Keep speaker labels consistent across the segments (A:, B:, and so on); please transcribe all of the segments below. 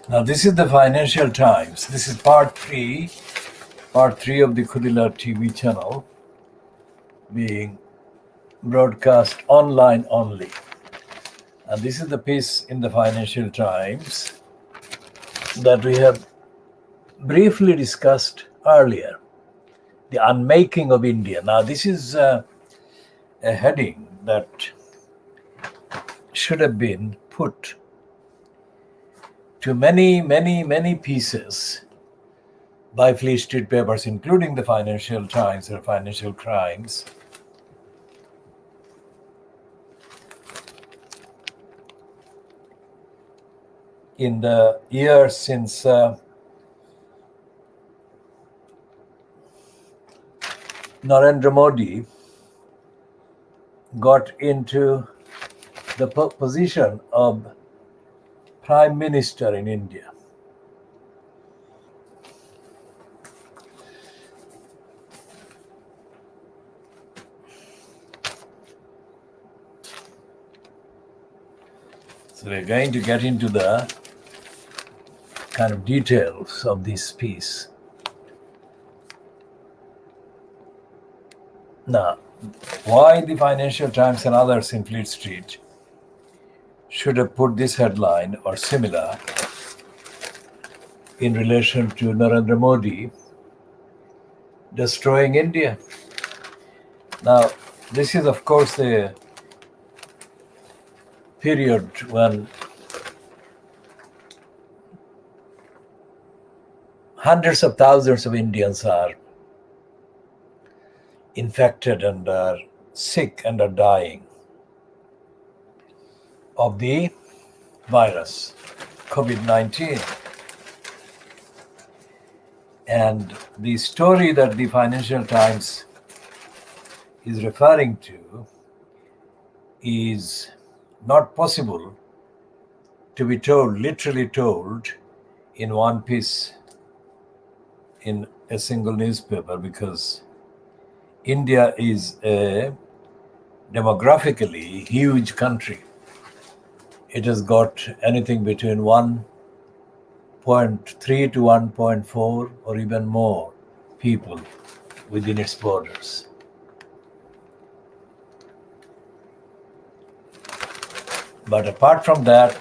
A: Now, this is the Financial Times. This is part three of the Khudila TV channel being broadcast online only. And this is the piece in the Financial Times that we have briefly discussed earlier, the unmaking of India. Now, this is a heading that should have been put to many pieces by Fleet Street papers, including the Financial Times or Financial Crimes. In the years since Narendra Modi got into the position of Prime Minister in India. So we're going to get into the kind of details of this piece. Now, why the Financial Times and others in Fleet Street should have put this headline or similar in relation to Narendra Modi destroying India. Now, this is, of course, a period when hundreds of thousands of Indians are infected and are sick and are dying of the virus, COVID-19. And the story that the Financial Times is referring to is not possible to be told, literally told, in one piece in a single newspaper, because India is a demographically huge country. It has got anything between 1.3 to 1.4 or even more people within its borders. But apart from that,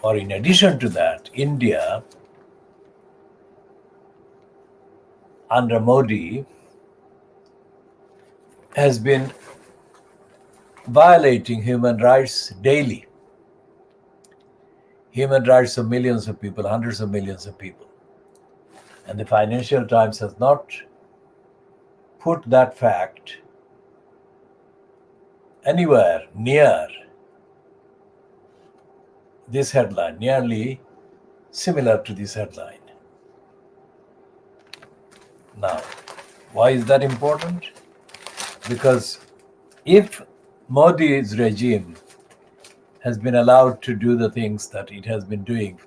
A: or in addition to that, India under Modi has been violating human rights daily. Human rights of millions of people, hundreds of millions of people. And the Financial Times has not put that fact anywhere near this headline, nearly similar to this headline. Now, why is that important? Because if Modi's regime has been allowed to do the things that it has been doing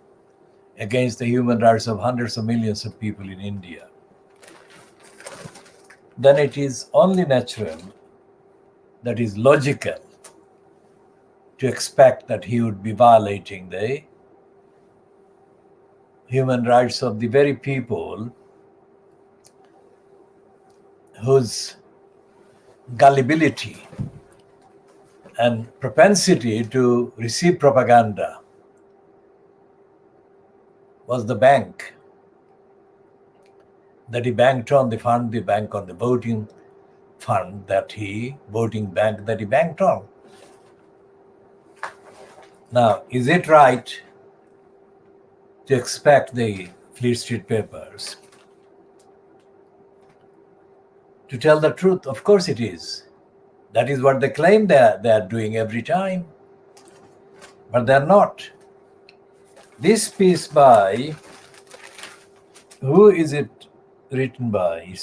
A: against the human rights of hundreds of millions of people in India, then it is only natural, that is logical, to expect that he would be violating the human rights of the very people whose gullibility and propensity to receive propaganda was the bank that he banked on, the fund, the bank on the voting fund voting bank that he banked on. Now, is it right to expect the Fleet Street papers to tell the truth? Of course it is. That is what they claim they are doing every time. But they're not. This piece by, who is it written by?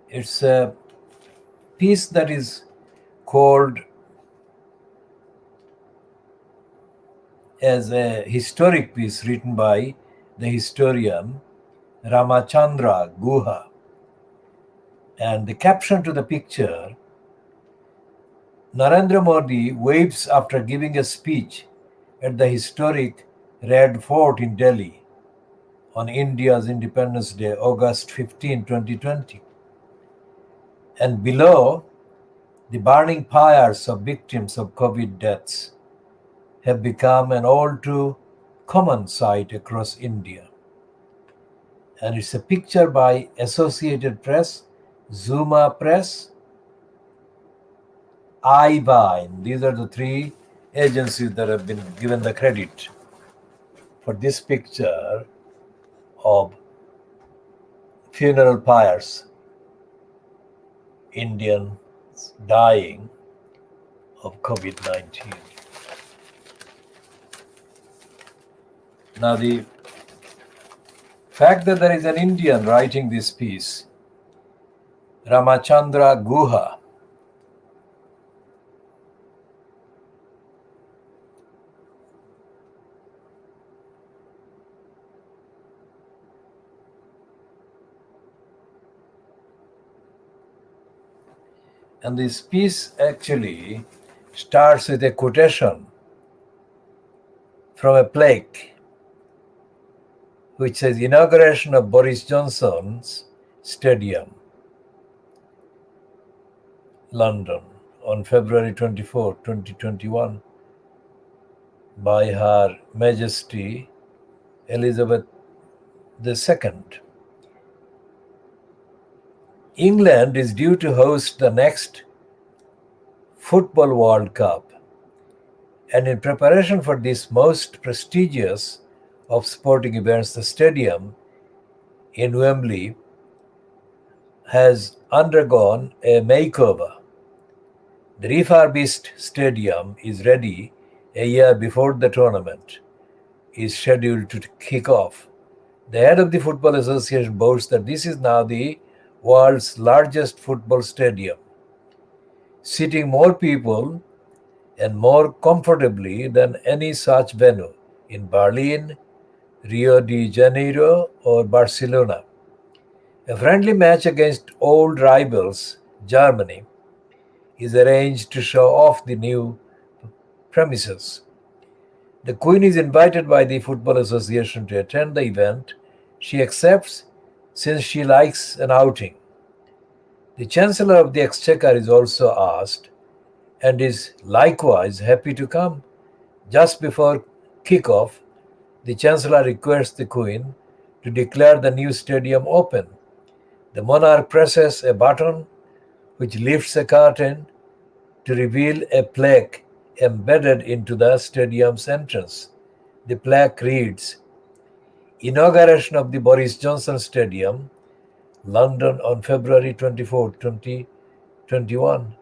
A: It's a piece that is called as a historic piece written by the historian Ramachandra Guha. And the caption to the picture: Narendra Modi waves after giving a speech at the historic Red Fort in Delhi on India's Independence Day, August 15, 2020. And below, the burning pyres of victims of COVID deaths have become an all too common sight across India. And it's a picture by Associated Press, Zuma Press, iVine. These are the three agencies that have been given the credit for this picture of funeral pyres, Indians dying of COVID-19. Now, the fact that there is an Indian writing this piece, Ramachandra Guha, and this piece actually starts with a quotation from a plaque which says, "Inauguration of Boris Johnson's Stadium, London, on February 24, 2021, by Her Majesty Elizabeth II. England is due to host the next Football World Cup, and in preparation for this most prestigious of sporting events, the stadium in Wembley has undergone a makeover. The refurbished stadium is ready a year before the tournament is scheduled to kick off. The head of the Football Association boasts that this is now the world's largest football stadium, seating more people and more comfortably than any such venue in Berlin, Rio de Janeiro, or Barcelona. A friendly match against old rivals, Germany, is arranged to show off the new premises. The Queen is invited by the Football Association to attend the event. She accepts since she likes an outing. The Chancellor of the Exchequer is also asked and is likewise happy to come. Just before kick-off, the Chancellor requests the Queen to declare the new stadium open. The monarch presses a button which lifts a curtain to reveal a plaque embedded into the stadium's entrance. The plaque reads, "Inauguration of the Boris Johnson Stadium, London, on February 24, 2021,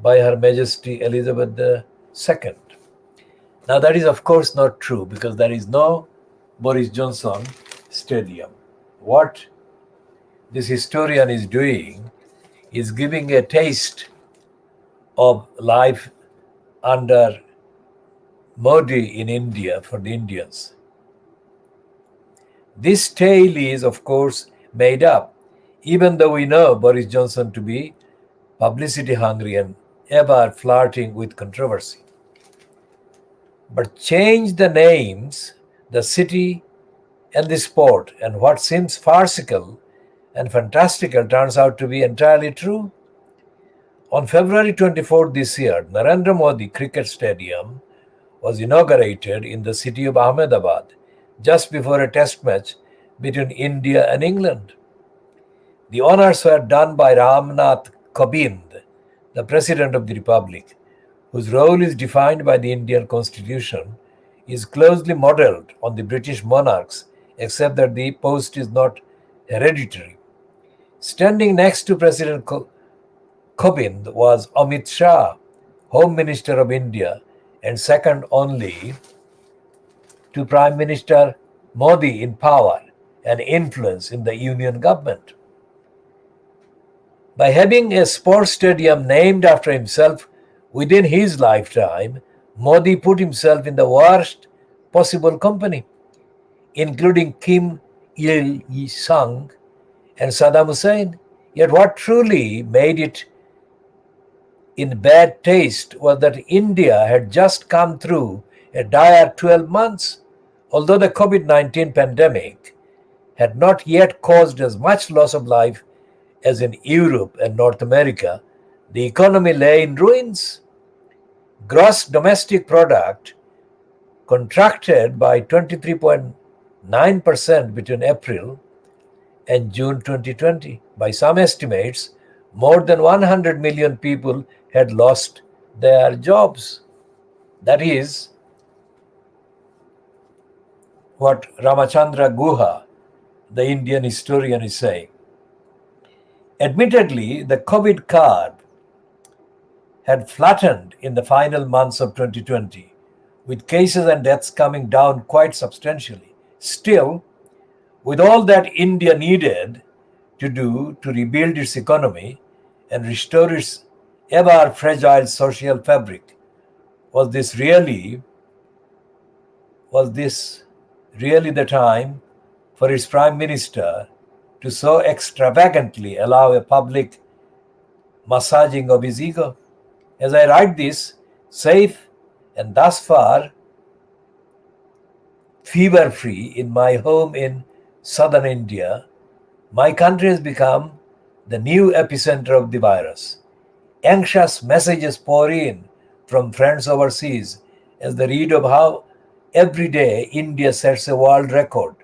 A: by Her Majesty Elizabeth II." Now, that is, of course, not true because there is no Boris Johnson Stadium. What this historian is doing is giving a taste of life under Modi in India for the Indians. This tale is, of course, made up, even though we know Boris Johnson to be publicity hungry and ever flirting with controversy. But change the names, the city, and the sport, and what seems farcical and fantastical turns out to be entirely true. On February 24th this year, Narendra Modi Cricket Stadium was inaugurated in the city of Ahmedabad, just before a test match between India and England. The honors were done by Ramnath Kovind, the President of the Republic, whose role is defined by the Indian Constitution, is closely modelled on the British monarchs, except that the post is not hereditary. Standing next to President Kovind was Amit Shah, Home Minister of India, and second only to Prime Minister Modi in power and influence in the union government. By having a sports stadium named after himself within his lifetime, Modi put himself in the worst possible company, including Kim Il Sung and Saddam Hussein. Yet what truly made it in bad taste was that India had just come through a dire 12 months. Although the COVID 19 pandemic had not yet caused as much loss of life as in Europe and North America, the economy lay in ruins. Gross domestic product contracted by 23.9% between April and June 2020. By some estimates, more than 100 million people had lost their jobs. That is what Ramachandra Guha, the Indian historian, is saying. Admittedly, the COVID curve had flattened in the final months of 2020, with cases and deaths coming down quite substantially. Still, with all that India needed to do to rebuild its economy and restore its ever fragile social fabric, was this really the time for its prime minister to so extravagantly allow a public massaging of his ego? As I write this, safe and thus far fever free in my home in southern India, my country has become the new epicenter of the virus. Anxious messages pour in from friends overseas as they read of how every day India sets a world record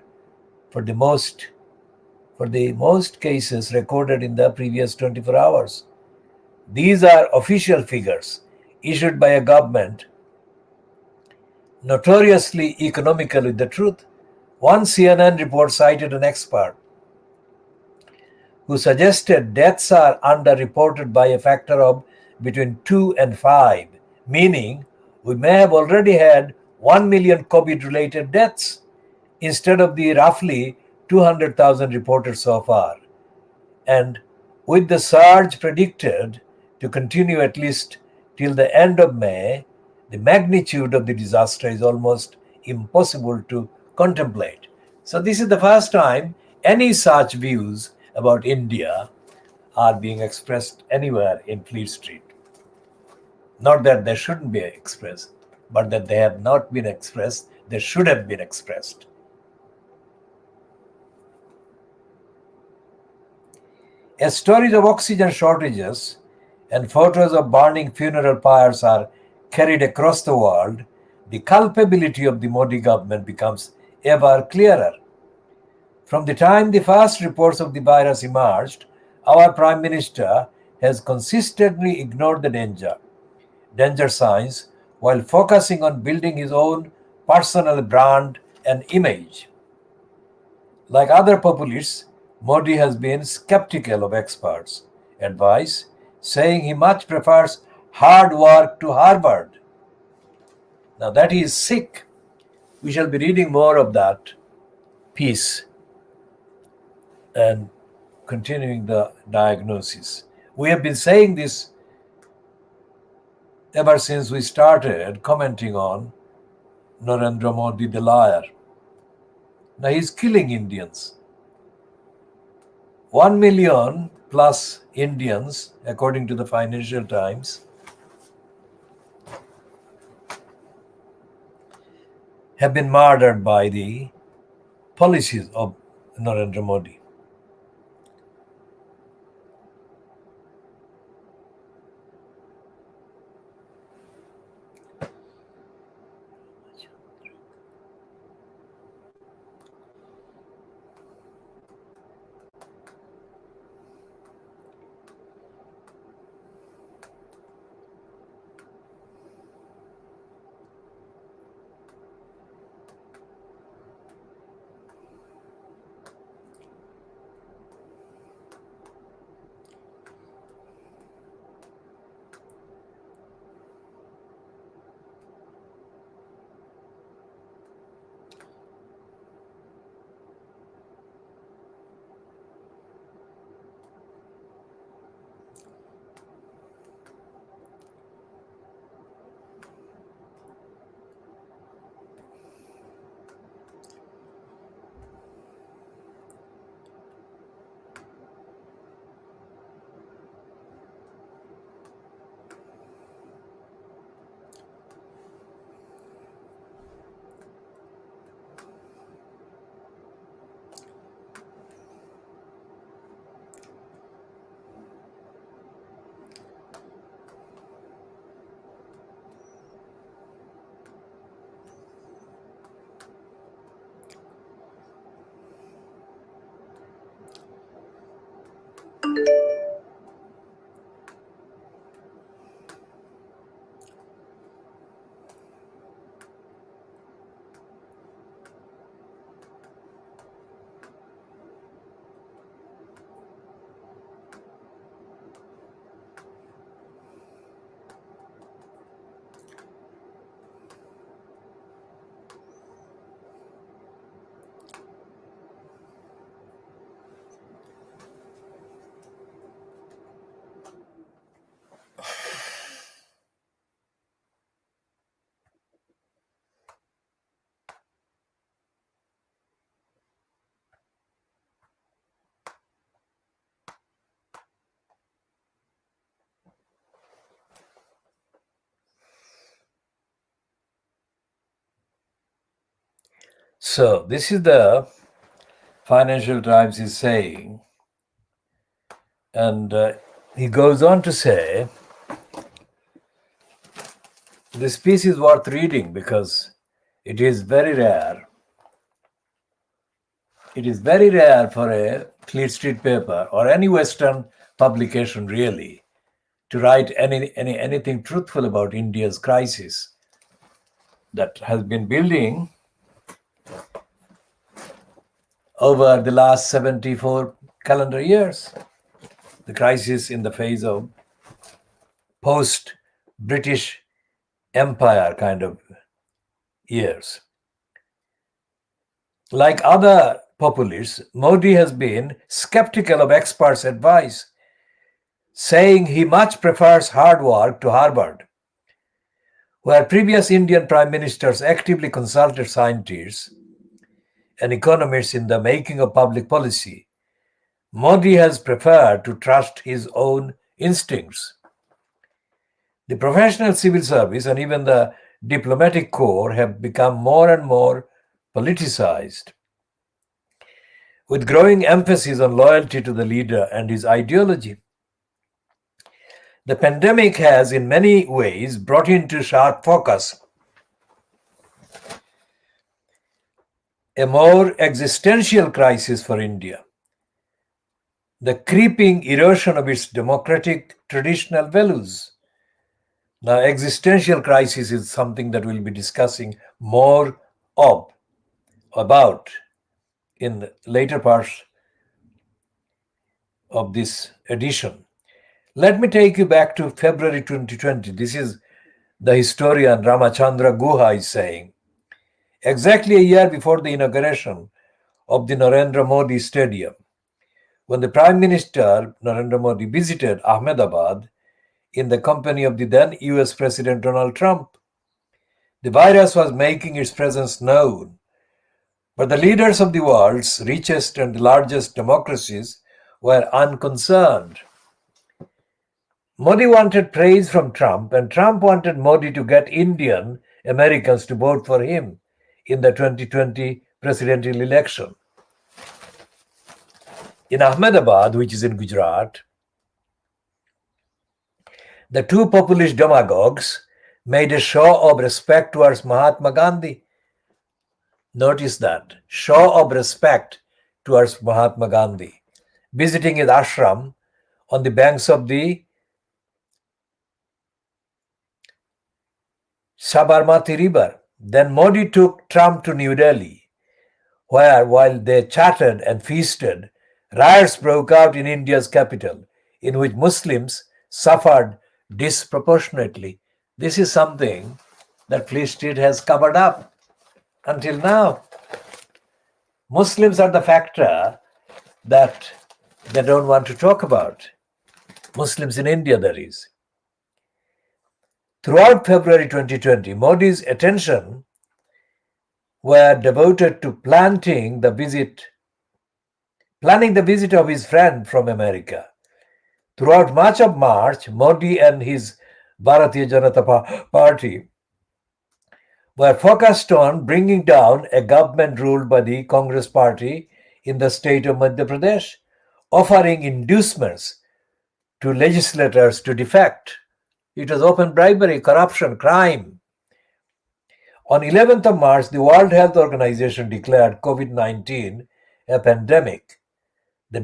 A: for the most cases recorded in the previous 24 hours. These are official figures issued by a government notoriously economical with the truth. One CNN report cited an expert who suggested deaths are underreported by a factor of between 2 and 5, meaning we may have already had 1 million COVID related deaths instead of the roughly 200,000 reported so far. And with the surge predicted to continue at least till the end of May, the magnitude of the disaster is almost impossible to contemplate. So, this is the first time any such views about India are being expressed anywhere in Fleet Street. Not that they shouldn't be expressed, but that they have not been expressed, they should have been expressed. As stories of oxygen shortages and photos of burning funeral pyres are carried across the world, the culpability of the Modi government becomes ever clearer. From the time the first reports of the virus emerged, our Prime Minister has consistently ignored the danger signs, while focusing on building his own personal brand and image. Like other populists, Modi has been skeptical of experts' advice, saying he much prefers hard work to Harvard. Now that he is sick. We shall be reading more of that piece and continuing the diagnosis. We have been saying this ever since we started commenting on Narendra Modi the liar. Now he's killing Indians. 1 million plus Indians, according to the Financial Times, have been murdered by the policies of Narendra Modi. So this is the Financial Times is saying, and he goes on to say, this piece is worth reading because it is very rare. It is very rare for a Fleet Street paper or any Western publication really to write anything truthful about India's crisis that has been building over the last 74 calendar years. The crisis in the phase of post-British Empire kind of years. Like other populists, Modi has been skeptical of experts' advice, saying he much prefers hard work to Harvard, where previous Indian prime ministers actively consulted scientists and economists in the making of public policy. Modi has preferred to trust his own instincts. The professional civil service and even the diplomatic corps have become more and more politicized, with growing emphasis on loyalty to the leader and his ideology. The pandemic has, in many ways, brought into sharp focus a more existential crisis for India: the creeping erosion of its democratic traditional values. Now, existential crisis is something that we'll be discussing more about in the later parts of this edition. Let me take you back to February 2020. This is the historian Ramachandra Guha is saying. Exactly a year before the inauguration of the Narendra Modi Stadium, when the Prime Minister Narendra Modi visited Ahmedabad in the company of the then US President Donald Trump, the virus was making its presence known. But the leaders of the world's richest and largest democracies were unconcerned. Modi wanted praise from Trump, and Trump wanted Modi to get Indian Americans to vote for him in the 2020 presidential election. In Ahmedabad, which is in Gujarat, the two populist demagogues made a show of respect towards Mahatma Gandhi. Notice that, show of respect towards Mahatma Gandhi, visiting his ashram on the banks of the Sabarmati River. Then Modi took Trump to New Delhi, where, while they chatted and feasted, riots broke out in India's capital, in which Muslims suffered disproportionately. This is something that Fleet Street has covered up until now. Muslims are the factor that they don't want to talk about. Muslims in India, that is. Throughout February 2020, Modi's attention were devoted to planning the visit of his friend from America. Throughout much of March, Modi and his Bharatiya Janata Party were focused on bringing down a government ruled by the Congress Party in the state of Madhya Pradesh, offering inducements to legislators to defect. It was open bribery, corruption, crime. On 11th of March, the World Health Organization declared COVID-19 a pandemic. The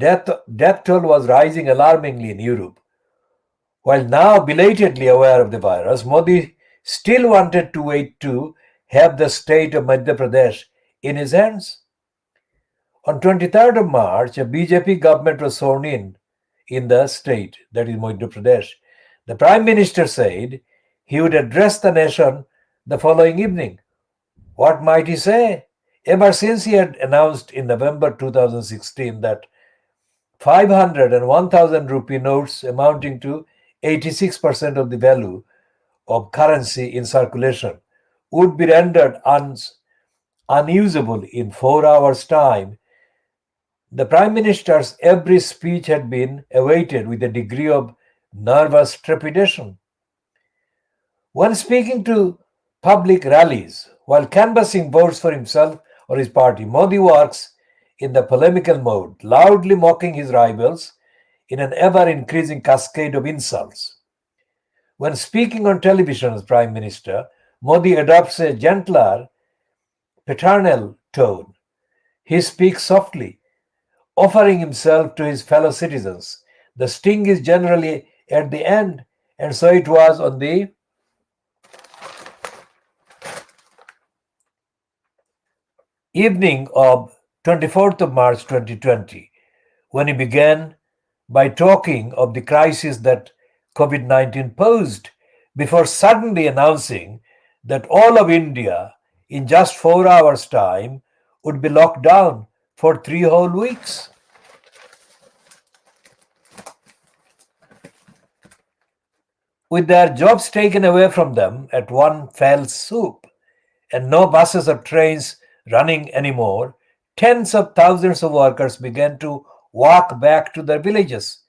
A: death toll was rising alarmingly in Europe. While now belatedly aware of the virus, Modi still wanted to wait to have the state of Madhya Pradesh in his hands. On 23rd of March, a BJP government was sworn in the state, that is Madhya Pradesh. The Prime Minister said he would address the nation the following evening. What might he say? Ever since he had announced in November 2016 that 500 and 1000 rupee notes amounting to 86% of the value of currency in circulation would be rendered unusable in 4 hours' time, the Prime Minister's every speech had been awaited with a degree of nervous trepidation. When speaking to public rallies, while canvassing votes for himself or his party. Modi works in the polemical mode, loudly mocking his rivals in an ever-increasing cascade of insults. When speaking on television as Prime Minister, Modi adopts a gentler, paternal tone. He speaks softly, offering himself to his fellow citizens. The sting is generally at the end, and so it was on the evening of 24th of March 2020, when he began by talking of the crisis that COVID-19 posed, before suddenly announcing that all of India in just 4 hours' time would be locked down for 3 whole weeks. With their jobs taken away from them at one fell swoop, and no buses or trains running anymore, tens of thousands of workers began to walk back to their villages.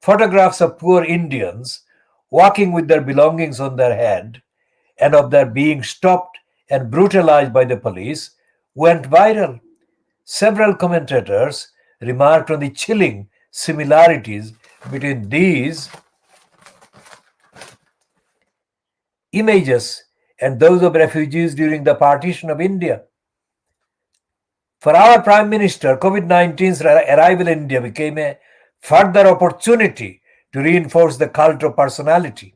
A: Photographs of poor Indians walking with their belongings on their head and of their being stopped and brutalized by the police went viral. Several commentators remarked on the chilling similarities between these images and those of refugees during the partition of India. For our Prime Minister, COVID-19's arrival in India became a further opportunity to reinforce the cult of personality.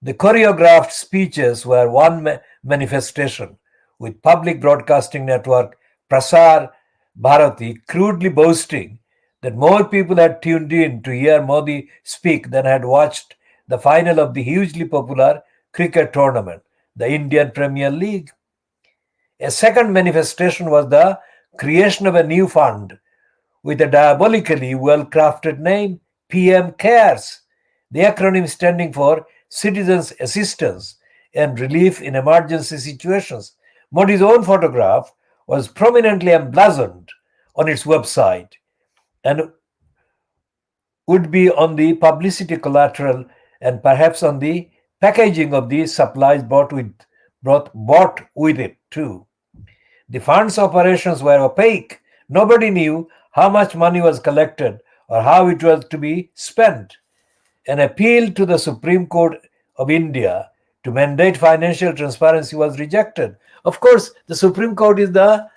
A: The choreographed speeches were one manifestation, with public broadcasting network Prasar Bharati crudely boasting that more people had tuned in to hear Modi speak than had watched the final of the hugely popular cricket tournament, the Indian Premier League. A second manifestation was the creation of a new fund with a diabolically well-crafted name, PM CARES, the acronym standing for Citizens Assistance and Relief in Emergency Situations. Modi's own photograph was prominently emblazoned on its website and would be on the publicity collateral and perhaps on the packaging of the supplies bought with it too. The fund's operations were opaque. Nobody knew how much money was collected or how it was to be spent. An appeal to the Supreme Court of India to mandate financial transparency was rejected. Of course, the Supreme Court is the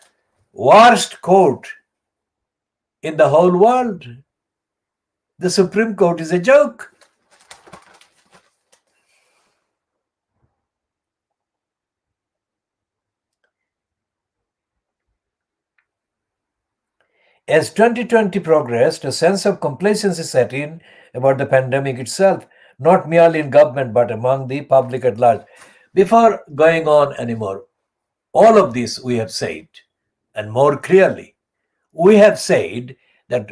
A: worst court in the whole world. The Supreme Court is a joke. As 2020 progressed, a sense of complacency set in about the pandemic itself, not merely in government but among the public at large. Before going on anymore, all of this we have said, and more clearly, we have said that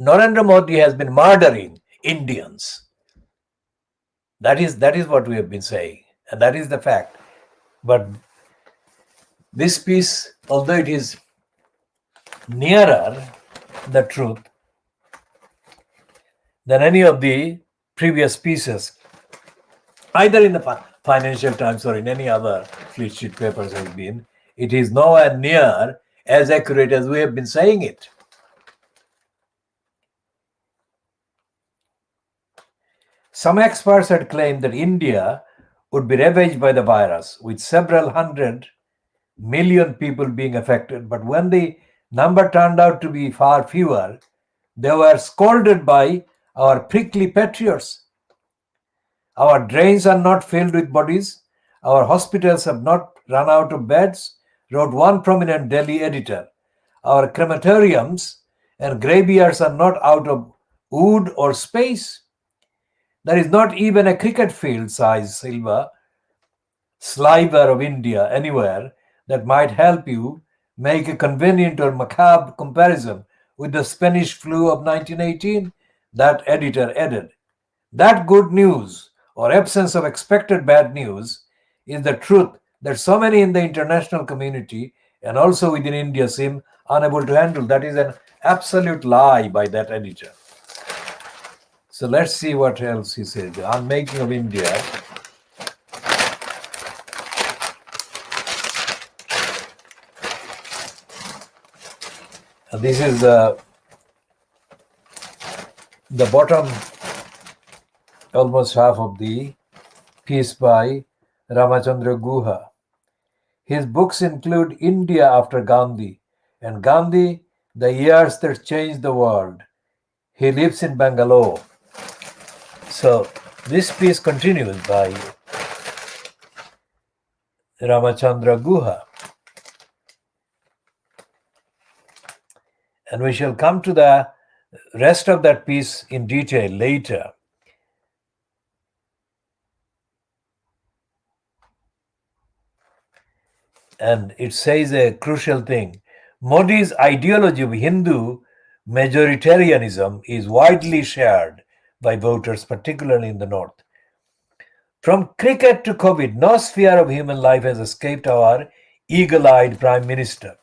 A: Narendra Modi has been murdering Indians. That is what we have been saying, and that is the fact. But this piece, although it is nearer the truth than any of the previous pieces, either in the Financial Times or in any other fleet sheet papers has been, it is nowhere near as accurate as we have been saying it. Some experts had claimed that India would be ravaged by the virus, with several 100 million people being affected. But when the number turned out to be far fewer, they were scolded by our prickly patriots. Our drains are not filled with bodies. Our hospitals have not run out of beds, wrote one prominent Delhi editor. Our crematoriums and graveyards are not out of wood or space. There is not even a cricket field size sliver of India anywhere that might help you make a convenient or macabre comparison with the Spanish flu of 1918, that editor added. That good news, or absence of expected bad news, is the truth that so many in the international community and also within India seem unable to handle. That is an absolute lie by that editor. So let's see what else he said. The unmaking of India. And this is the bottom, almost half of the piece by Ramachandra Guha. His books include India After Gandhi and Gandhi, The Years That Changed the World. He lives in Bangalore. So this piece continues by Ramachandra Guha. And we shall come to the rest of that piece in detail later. And it says a crucial thing. Modi's ideology of Hindu majoritarianism is widely shared by voters, particularly in the north. From cricket to COVID, no sphere of human life has escaped our eagle-eyed Prime Minister.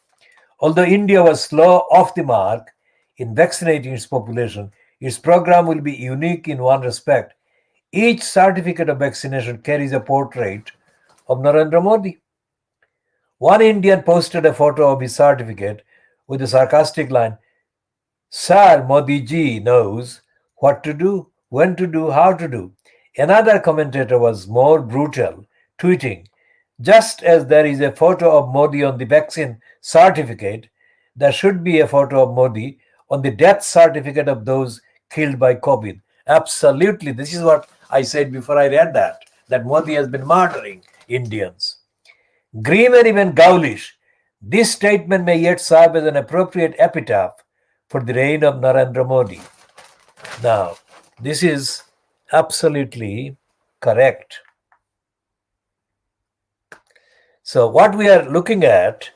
A: Although India was slow off the mark in vaccinating its population, its program will be unique in one respect. Each certificate of vaccination carries a portrait of Narendra Modi. One Indian posted a photo of his certificate with the sarcastic line, "Sir, Modi ji knows what to do, when to do, how to do." Another commentator was more brutal, tweeting, "Just as there is a photo of Modi on the vaccine certificate, there should be a photo of Modi on the death certificate of those killed by COVID." Absolutely. This is what I said before I read that Modi has been murdering Indians. Grim and even ghoulish, this statement may yet serve as an appropriate epitaph for the reign of Narendra Modi. Now, this is absolutely correct. So, what we are looking at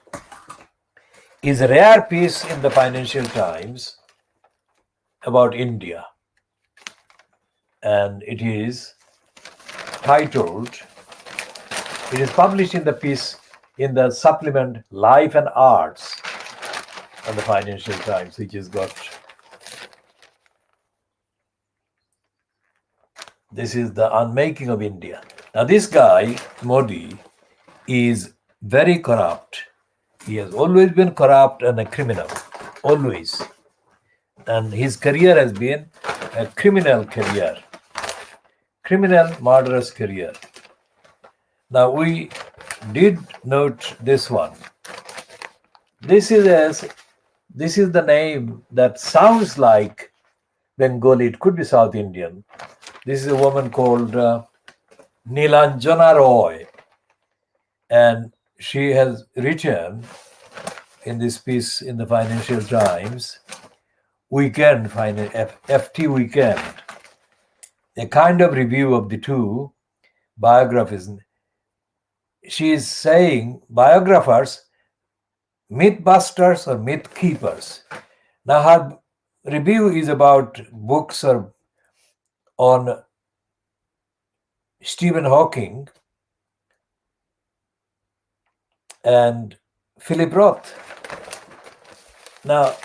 A: is a rare piece in the Financial Times about India, and it is titled, it is published in the piece in the supplement Life and Arts of the Financial Times, which has got, this is the unmaking of India. Now this guy, Modi, is very corrupt. He has always been corrupt and a criminal, always. And his career has been a criminal career, criminal, murderous career. Now we did note this one. This is the name that sounds like Bengali. It could be South Indian. This is a woman called Nilanjana Roy, and she has written in this piece in the Financial Times, Weekend, FT Weekend, a kind of review of the two biographies. She is saying biographers, mythbusters or myth keepers. Now her review is about books or on Stephen Hawking and Philip Roth. Now,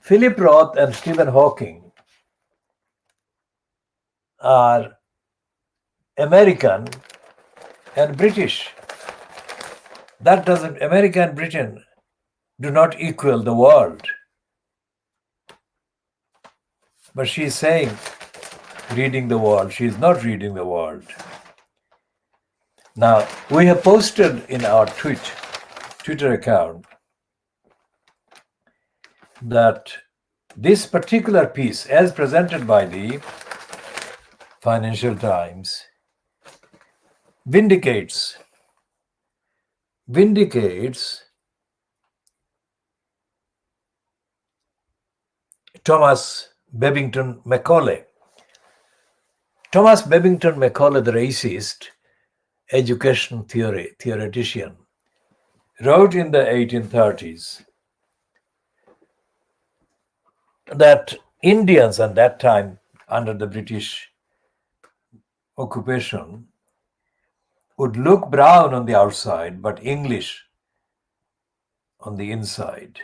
A: Philip Roth and Stephen Hawking are American and British. That doesn't, America and Britain do not equal the world. But she is saying, reading the world. She is not reading the world. Now, we have posted in our Twitter account that this particular piece, as presented by the Financial Times, vindicates Thomas Babington Macaulay. Thomas Babington Macaulay, the racist education theoretician, wrote in the 1830s that Indians at that time, under the British occupation, would look brown on the outside, but English on the inside.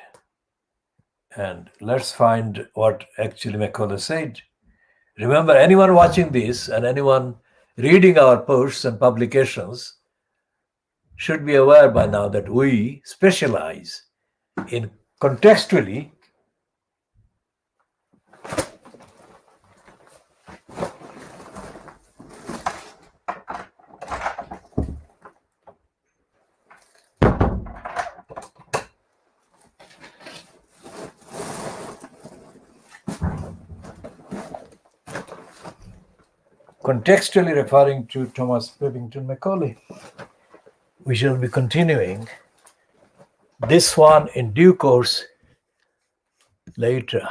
A: And let's find what actually Macaulay said. Remember, anyone watching this and anyone reading our posts and publications should be aware by now that we specialize in Contextually, referring to Thomas Babington Macaulay. We shall be continuing this one in due course later.